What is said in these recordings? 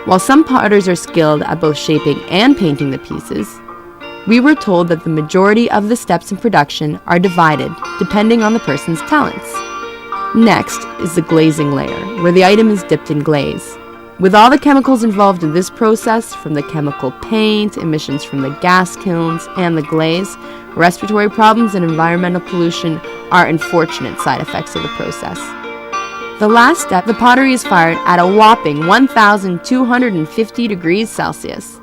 While some potters are skilled at both shaping and painting the pieces, we were told that the majority of the steps in production are divided depending on the person's talents. Next is the glazing layer, where the item is dipped in glaze. With all the chemicals involved in this process, from the chemical paint, emissions from the gas kilns, and the glaze, respiratory problems and environmental pollution are unfortunate side effects of the process. The last step, the pottery is fired at a whopping 1,250 degrees Celsius.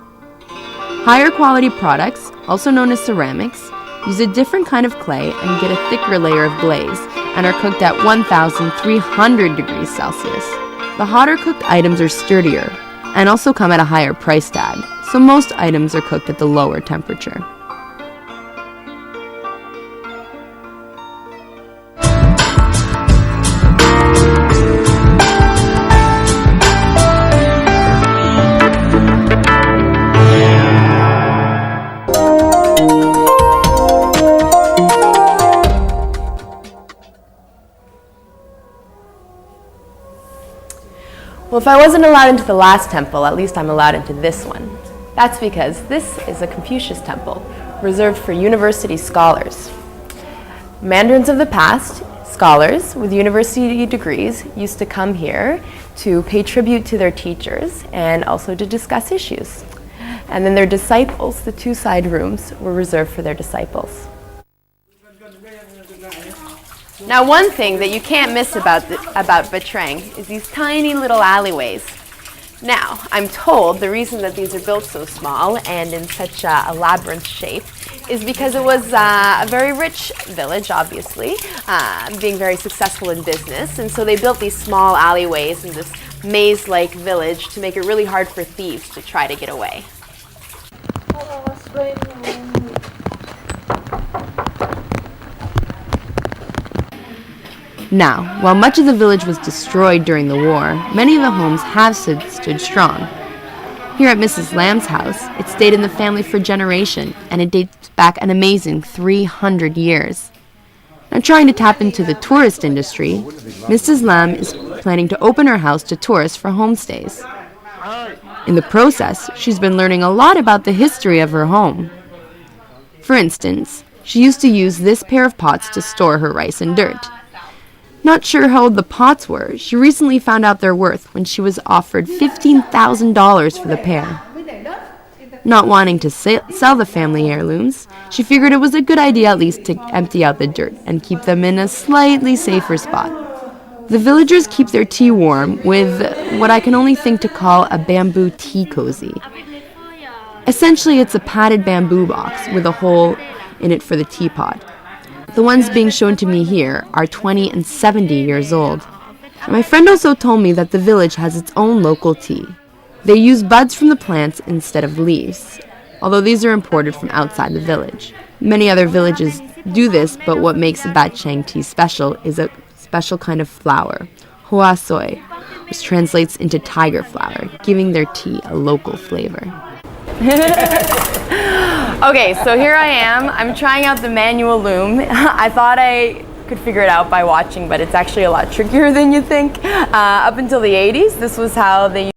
Higher quality products, also known as ceramics, use a different kind of clay and get a thicker layer of glaze and are cooked at 1,300 degrees Celsius. The hotter cooked items are sturdier and also come at a higher price tag, so most items are cooked at the lower temperature. Well, if I wasn't allowed into the last temple, at least I'm allowed into this one. That's because this is a Confucius temple, reserved for university scholars. Mandarins of the past, scholars with university degrees, used to come here to pay tribute to their teachers and also to discuss issues. And then their disciples, the two side rooms, were reserved for their disciples. Now, one thing that you can't miss about Trang is these tiny little alleyways. Now, I'm told the reason that these are built so small and in such a labyrinth shape is because it was a very rich village, obviously, being very successful in business, and so they built these small alleyways in this maze-like village to make it really hard for thieves to try to get away. Now, while much of the village was destroyed during the war, many of the homes have stood strong. Here at Mrs. Lamb's house, it stayed in the family for a generation, and it dates back an amazing 300 years. Now, trying to tap into the tourist industry, Mrs. Lamb is planning to open her house to tourists for homestays. In the process, she's been learning a lot about the history of her home. For instance, she used to use this pair of pots to store her rice and dirt. Not sure how old the pots were, she recently found out their worth when she was offered $15,000 for the pair. Not wanting to sell the family heirlooms, she figured it was a good idea at least to empty out the dirt and keep them in a slightly safer spot. The villagers keep their tea warm with what I can only think to call a bamboo tea cozy. Essentially, it's a padded bamboo box with a hole in it for the teapot. The ones being shown to me here are 20 and 70 years old. My friend also told me that the village has its own local tea. They use buds from the plants instead of leaves, although these are imported from outside the village. Many other villages do this, but what makes the Bat Chang tea special is a special kind of flower, hoa soy, which translates into tiger flower, giving their tea a local flavor. Okay, so here I am. I'm trying out the manual loom. I thought I could figure it out by watching, but it's actually a lot trickier than you think. Up until the 80s, this was how they